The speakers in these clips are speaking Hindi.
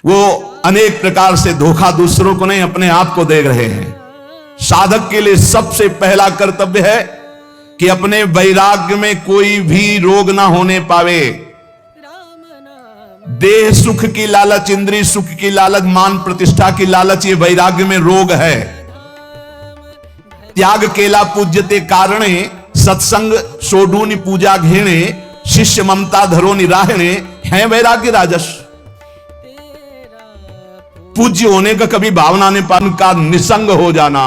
वो अनेक प्रकार से धोखा दूसरों को नहीं, अपने आप को दे रहे हैं। साधक के लिए सबसे पहला कर्तव्य है कि अपने वैराग्य में कोई भी रोग ना होने पावे। देह सुख की लालच, इंद्रिय सुख की लालच, मान प्रतिष्ठा की लालच, ये वैराग्य में रोग है। त्याग केला पूज्यते कारणे, सत्संग सोडूनि पूजा घेणे, शिष्य ममता धरो निराहणे, है वैराग्य राजस। पूज्य होने का कभी भावना ने मन का निसंग हो जाना,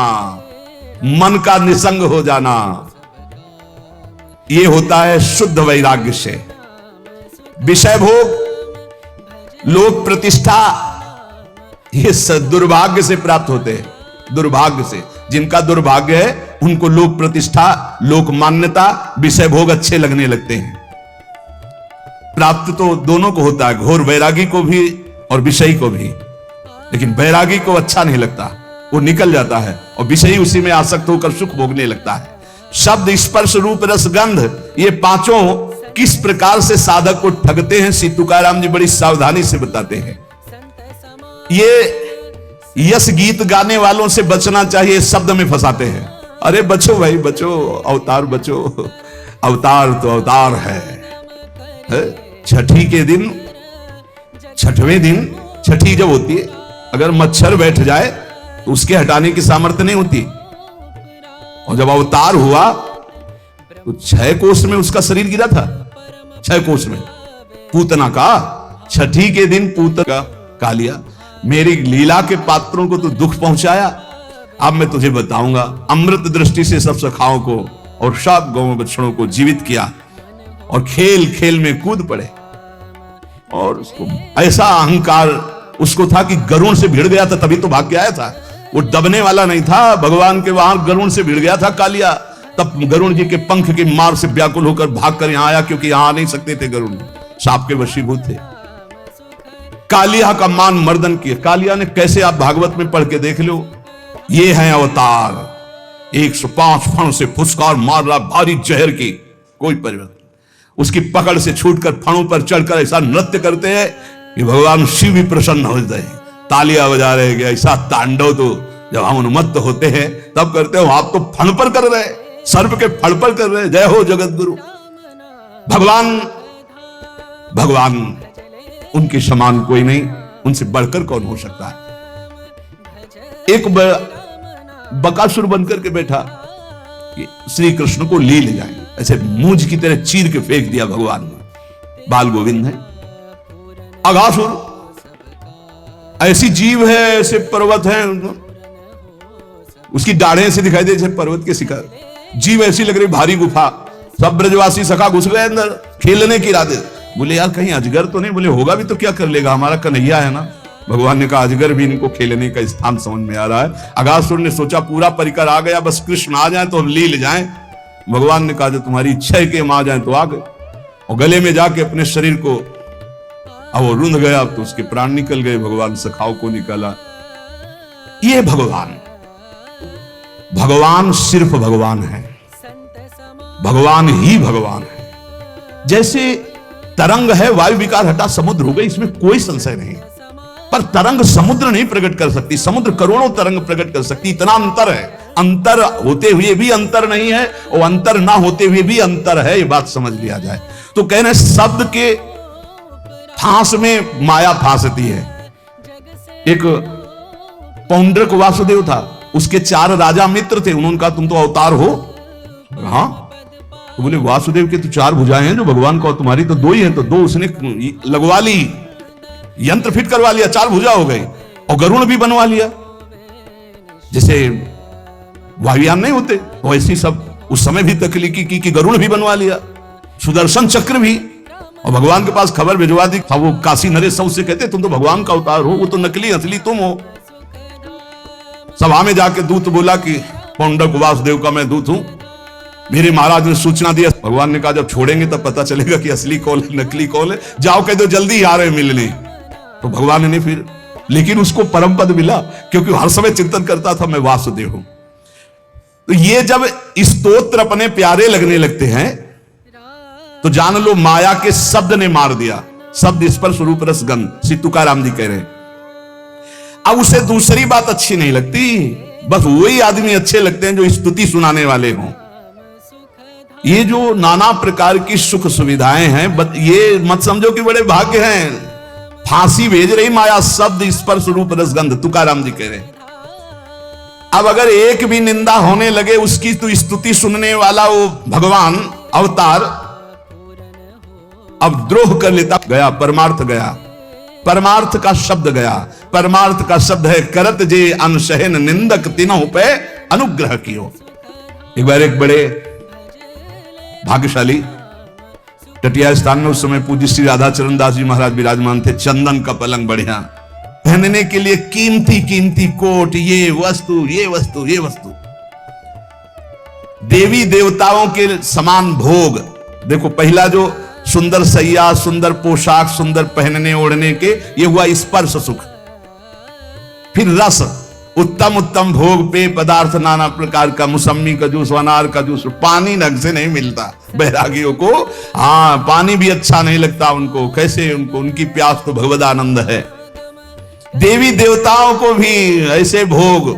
मन का निसंग हो जाना, ये होता है शुद्ध वैराग्य से। विषय भोग, लोक प्रतिष्ठा, ये दुर्भाग्य से प्राप्त होते हैं। दुर्भाग्य से, जिनका दुर्भाग्य है उनको लोक प्रतिष्ठा, लोक मान्यता, विषय भोग अच्छे लगने लगते हैं। प्राप्त तो दोनों को होता है, घोर वैरागी को भी और विषयी को भी, लेकिन वैरागी को अच्छा नहीं लगता, वो निकल जाता है और विषयी उसी में आसक्त होकर सुख भोगने लगता है। शब्द, स्पर्श, रूप, रस, गंध, ये पांचों किस प्रकार से साधक को ठगते हैं, श्री तुकाराम जी बड़ी सावधानी से बताते हैं। ये यश गीत गाने वालों से बचना चाहिए, शब्द में फंसाते हैं। अरे बचो भाई बचो, अवतार बचो, अवतार तो अवतार है। छठी के दिन, छठवें दिन, छठी जब होती है, अगर मच्छर बैठ जाए तो उसके हटाने की सामर्थ्य नहीं होती, और जब अवतार हुआ तो 6 कोस में उसका शरीर गिरा था, 6 कोस में। पूतना का छठी के दिन पूतना का लिया, मेरी लीला के पात्रों को तो दुख पहुंचाया, अब मैं तुझे बताऊंगा। अमृत दृष्टि से सब सखाओं को और सब गौ बछड़ों को जीवित किया और खेल खेल में कूद पड़े। और उसको ऐसा अहंकार उसको था कि गरुण से भिड़ गया था, तभी तो भाग के आया था। वो दबने वाला नहीं था, भगवान के वहां गरुण से भिड़ गया था कालिया। तब गरुण जी के पंख की मार से व्याकुल होकर भागकर यहां आया, क्योंकि यहां आ नहीं सकते थे, गरुण सांप के वशीभूत थे। कालिया का मान मर्दन किया। कालिया ने कैसे, आप भागवत में पढ़ के देख लो, ये है अवतार। 105 फण से फुसकार मार रहा, भारी जहर की, कोई परिवर्तन। उसकी पकड़ से छूटकर फणों पर चढ़कर ऐसा नृत्य करते हैं कि भगवान शिव भी प्रसन्न हो जाते हैं, तालियां बजा रहे हैं। ऐसा तांडव तो जब हम उन्मत्त होते हैं तब करते हो, आप तो फण पर कर रहे, सर्प के फण पर कर रहे। जय हो जगत गुरु। भगवान भगवान उनके समान कोई नहीं, उनसे बढ़कर कौन हो सकता है। एक बकासुर बनकर के बैठा कि श्री कृष्ण को ले जाए, ऐसे मूंज की तरह चीर के फेंक दिया भगवान ने। बाल गोविंद है। अघासुर ऐसी जीव है, ऐसे पर्वत है, उसकी दाढ़ें ऐसे दिखाई दे जैसे पर्वत के शिखर। जीव ऐसी लग रही भारी गुफा। सब ब्रजवासी सखा घुस गए अंदर खेलने की इरादे। बोले यार कहीं अजगर तो नहीं? बोले होगा भी तो क्या कर लेगा, हमारा कन्हैया है ना। भगवान ने कहा अजगर भी इनको खेलने का स्थान समझ में आ रहा है। अघासुर ने सोचा पूरा परिकर आ गया, बस कृष्ण आ जाए तो हम ले जाएं। भगवान ने कहा जो तुम्हारी इच्छा है कि हम आ जाए तो आ गए, और गले में जाके अपने शरीर को, अब वो रुंध गया तो उसके प्राण निकल गए। भगवान सखाओं को निकाला। ये भगवान, भगवान सिर्फ भगवान है, भगवान ही भगवान है। जैसे तरंग है, वायु विकार हटा समुद्र हो गई, इसमें कोई संशय नहीं। पर तरंग समुद्र नहीं प्रकट कर सकती, समुद्र करोड़ों तरंग प्रकट कर सकती। इतना अंतर है, अंतर होते हुए भी अंतर नहीं है, और अंतर ना होते हुए भी अंतर है, ये बात समझ लिया जाए तो। कहने शब्द के फांस में माया फांसती है। एक पौंड्रक वासुदेव था, उसके 4 राजा मित्र थे। उन्होंने कहा तुम तो अवतार हो। हाँ, तो बोले वासुदेव के तो 4 भुजाएं हैं जो भगवान को, तुम्हारी तो 2 ही हैं। तो 2 उसने लगवा ली, यंत्र फिट करवा लिया, 4 भुजा हो गई। और गरुण भी बनवा लिया, जैसे वायुयान नहीं होते वैसी सब उस समय भी तकलीकी की कि गरुण भी बनवा लिया, सुदर्शन चक्र भी। और भगवान के पास खबर भिजवा दी। वो काशी नरेश उससे कहते तुम तो भगवान का अवतार हो, वो तो नकली असली तुम हो। सभा में जाके दूत बोला कि पौंडक वासुदेव का मैं दूत हूं, मेरे महाराज ने सूचना दिया। भगवान ने कहा जब छोड़ेंगे तब पता चलेगा कि असली कौन है नकली कौन है। जाओ कह दो जल्दी आ रहे मिलने। तो भगवान ने फिर, लेकिन उसको परम पद मिला, क्योंकि हर समय चिंतन करता था मैं वासुदेव हूं। तो ये जब स्तोत्र अपने प्यारे लगने लगते हैं तो जान लो माया के शब्द ने मार दिया। शब्द स्पर्श रूप रस गंध, श्री तुकाराम जी कह रहे हैं अब उसे दूसरी बात अच्छी नहीं लगती, बस वही आदमी अच्छे लगते हैं जो स्तुति सुनाने वाले हों। ये जो नाना प्रकार की सुख सुविधाएं हैं, ये मत समझो कि बड़े भाग्य हैं। फांसी भेज रही माया, शब्द स्पर्श रूप रसगंध, तुकाराम जी कह रहे हैं। अब अगर एक भी निंदा होने लगे उसकी, तो स्तुति सुनने वाला वो भगवान अवतार अब द्रोह कर लेता। गया परमार्थ, गया परमार्थ का शब्द गया। परमार्थ का शब्द है करत जे अनशहन निंदक तीनों पे अनुग्रह कियो। एक बार एक बड़े भाग्यशाली टटिया स्थान में उस समय पूज्य श्री राधाचरण दास जी महाराज विराजमान थे। चंदन का पलंग बढ़िया, पहनने के लिए कीमती कीमती कोट, ये वस्तु ये वस्तु ये वस्तु, देवी देवताओं के समान भोग। देखो पहला जो सुंदर सैया, सुंदर पोशाक, सुंदर पहनने ओढ़ने के, ये हुआ स्पर्श सुख। फिर रस, उत्तम उत्तम भोग, पेय पदार्थ नाना प्रकार का, मौसमी का जूस, अनार का जूस। पानी ढंग से नहीं मिलता बैरागियों को, हाँ पानी भी अच्छा नहीं लगता उनको। कैसे उनको, उनकी प्यास तो भगवद आनंद है। देवी देवताओं को भी ऐसे भोग,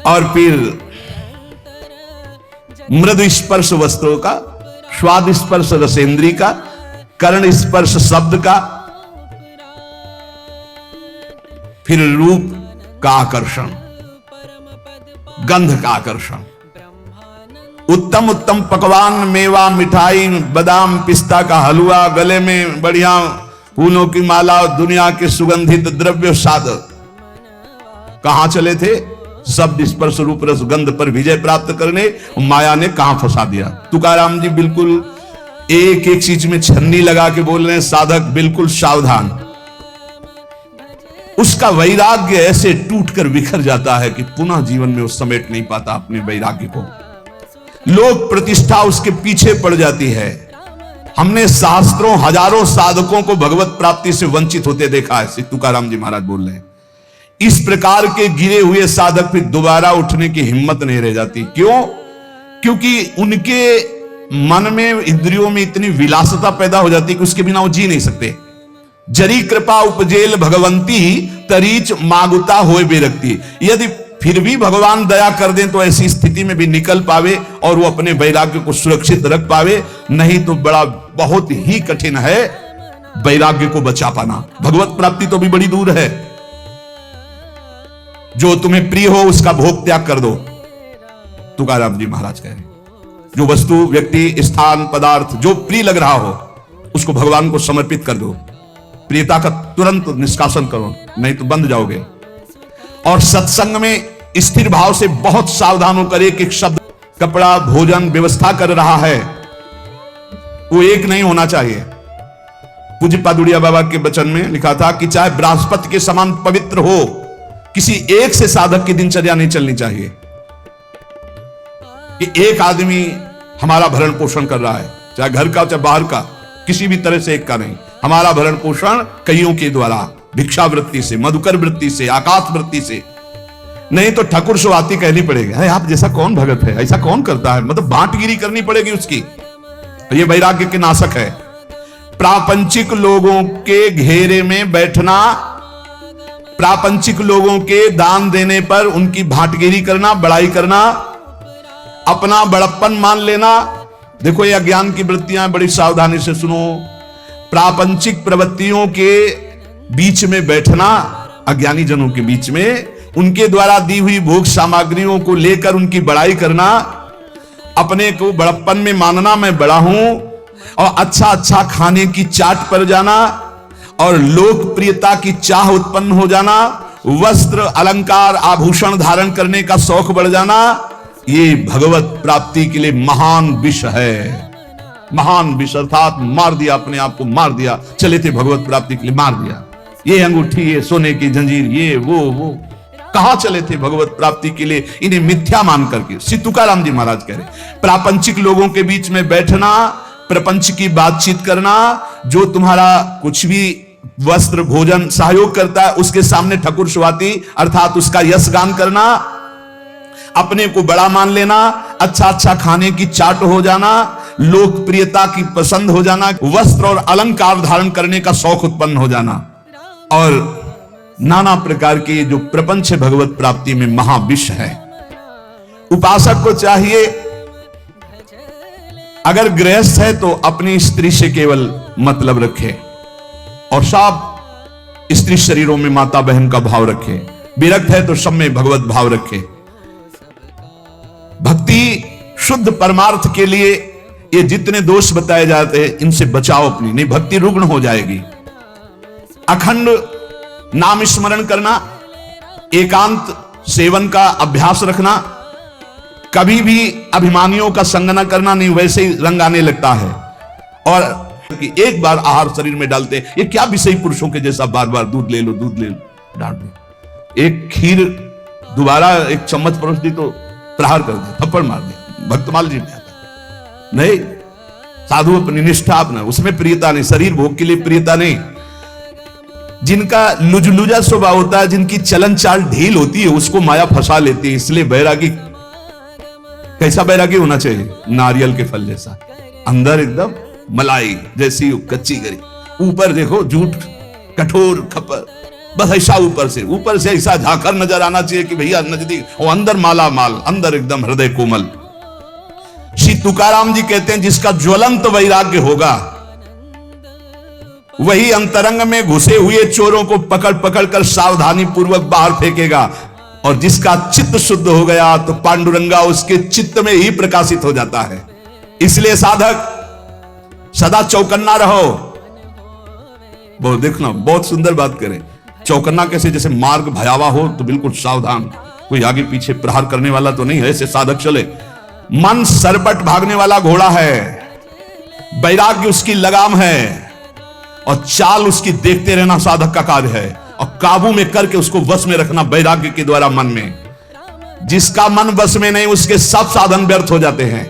और फिर मृदु स्पर्श वस्त्रों का, स्वाद स्पर्श रसेंद्री का, कर्ण स्पर्श शब्द का, फिर रूप का आकर्षण, गंध का आकर्षण, उत्तम उत्तम पकवान, मेवा, मिठाई, बादाम पिस्ता का हलवा, गले में बढ़िया फूलों की माला, दुनिया के सुगंधित द्रव्य साधक। कहां चले थे? शब्द स्पर्श रूप रस गंध पर विजय प्राप्त करने। माया ने कहां फंसा दिया। तुकाराम जी बिल्कुल एक एक चीज में छन्नी लगा के बोल रहे हैं, साधक बिल्कुल सावधान। उसका वैराग्य ऐसे टूटकर बिखर जाता है कि पुनः जीवन में वो समेट नहीं पाता अपने वैराग्य को। लोक प्रतिष्ठा उसके पीछे पड़ जाती है। हमने शास्त्रों हजारों साधकों को भगवत प्राप्ति से वंचित होते देखा है। श्री तुकाराम जी महाराज बोल रहे हैं, इस प्रकार के गिरे हुए साधक फिर दोबारा उठने की हिम्मत नहीं रह जाती। क्यों? क्योंकि उनके मन में, इंद्रियों में इतनी विलासता पैदा हो जाती कि उसके बिना वो जी नहीं सकते। जरी कृपा उपजेल भगवंती तरीच मागुता होए बेरक्ति। यदि फिर भी भगवान दया कर दें तो ऐसी स्थिति में भी निकल पावे और वो अपने वैराग्य को सुरक्षित रख पावे, नहीं तो बड़ा बहुत ही कठिन है वैराग्य को बचा पाना। भगवत प्राप्ति तो भी बड़ी दूर है। जो तुम्हें प्रिय हो उसका भोग त्याग कर दो, तुकाराम जी महाराज कह रहे। जो वस्तु, व्यक्ति, स्थान, पदार्थ जो प्रिय लग रहा हो उसको भगवान को समर्पित कर दो। प्रियता का तुरंत निष्कासन करो, नहीं तो बंध जाओगे। और सत्संग में स्थिर भाव से बहुत सावधान होकर एक एक शब्द, कपड़ा, भोजन, व्यवस्था कर रहा है, वो एक नहीं होना चाहिए। पूज्य पादुड़िया बाबा के वचन में लिखा था कि चाहे बृहस्पति के समान पवित्र हो, किसी एक से साधक की दिनचर्या नहीं चलनी चाहिए कि एक आदमी हमारा भरण पोषण कर रहा है, चाहे घर का चाहे बाहर का, किसी भी तरह से एक का नहीं। हमारा भरण पोषण कईयों के द्वारा, भिक्षावृत्ति से, मधुकर वृत्ति से, आकाश वृत्ति से, नहीं तो ठाकुर स्वाति कहनी पड़ेगी। अरे आप जैसा कौन भगत है, ऐसा कौन करता है, मतलब बांटगिरी करनी पड़ेगी उसकी। ये वैराग्य के नाशक है। प्रापंचिक लोगों के घेरे में बैठना, प्रापंचिक लोगों के दान देने पर उनकी भाटगिरी करना, बड़ाई करना, अपना बड़प्पन मान लेना। देखो ये अज्ञान की वृत्तियां, बड़ी सावधानी से सुनो। प्रापंचिक प्रवृत्तियों के बीच में बैठना, अज्ञानी जनों के बीच में, उनके द्वारा दी हुई भोग सामग्रियों को लेकर उनकी बड़ाई करना, अपने को बड़प्पन में मानना, मैं बड़ा हूं, और अच्छा अच्छा खाने की चाट पर जाना, और लोकप्रियता की चाह उत्पन्न हो जाना, वस्त्र, अलंकार, आभूषण धारण करने का शौक बढ़ जाना, ये भगवत प्राप्ति के लिए महान विष है। महान विष अर्थात मार दिया, अपने आप को मार दिया। चले थे भगवत प्राप्ति के लिए, मार दिया। ये अंगूठी, ये सोने की जंजीर, ये वो कहां चले थे भगवत प्राप्ति के लिए, इन्हें मिथ्या मान करके। श्री तुकाराम जी महाराज कह रहे, प्रापंचिक लोगों के बीच में बैठना, प्रपंच की बातचीत करना, जो तुम्हारा कुछ भी वस्त्र, भोजन सहयोग करता है उसके सामने ठकुर स्वाति अर्थात उसका यश गान करना, अपने को बड़ा मान लेना, अच्छा अच्छा खाने की चाट हो जाना, लोकप्रियता की पसंद हो जाना, वस्त्र और अलंकार धारण करने का शौक उत्पन्न हो जाना, और नाना प्रकार के जो प्रपंच भगवत प्राप्ति में महाविष है। उपासक को चाहिए, अगर गृहस्थ है तो अपनी स्त्री से केवल मतलब रखे और सब स्त्री शरीरों में माता बहन का भाव रखे, विरक्त है तो सब में भगवत भाव रखे। भक्ति शुद्ध परमार्थ के लिए ये जितने दोष बताए जाते हैं इनसे बचाओ अपनी, नहीं भक्ति रुग्ण हो जाएगी। अखंड नाम स्मरण करना, एकांत सेवन का अभ्यास रखना, कभी भी अभिमानियों का संग न करना, नहीं वैसे ही रंग आने लगता है। और कि एक बार आहार शरीर में डालते, ये क्या विषय पुरुषों के जैसा बार बार दूध ले लो दूध ले लो, डांट दे। एक खीर दोबारा एक चम्मच परोस दी तो प्रहार कर दिया, थप्पड़ मार दिया, भक्तमाल जी में आता नहीं। साधु अपनी निष्ठा अपना, उसमें प्रियता नहीं, शरीर भोग के लिए प्रियता नहीं। जिनका लुजलुजा स्वभाव होता है, जिनकी चलन चाल ढील होती है, उसको माया फंसा लेती है। इसलिए बैरागी कैसा बैरागी होना चाहिए? नारियल के फल जैसा, अंदर एकदम मलाई जैसी कच्ची गरी, ऊपर देखो झूठ कठोर खपर, बस ऐसा ऊपर से ऐसा झाकर नजर आना चाहिए कि भैया नजदीक, वो अंदर माला माल, अंदर एकदम हृदय कोमल। श्री तुकाराम जी कहते हैं जिसका ज्वलंत वैराग्य होगा वही अंतरंग में घुसे हुए चोरों को पकड़ पकड़ कर सावधानी पूर्वक बाहर फेंकेगा, और जिसका चित्त शुद्ध हो गया तो पांडुरंगा उसके चित्त में ही प्रकाशित हो जाता है। इसलिए साधक सदा चौकन्ना रहो। बहुत देखना, बहुत सुंदर बात करें, चौकन्ना कैसे? जैसे मार्ग भयावह हो तो बिल्कुल सावधान, कोई आगे पीछे प्रहार करने वाला तो नहीं है, ऐसे साधक चले। मन सरपट भागने वाला घोड़ा है, वैराग्य उसकी लगाम है, और चाल उसकी देखते रहना साधक का कार्य है, और काबू में करके उसको वश में रखना वैराग्य के द्वारा मन में। जिसका मन वश में नहीं उसके सब साधन व्यर्थ हो जाते हैं।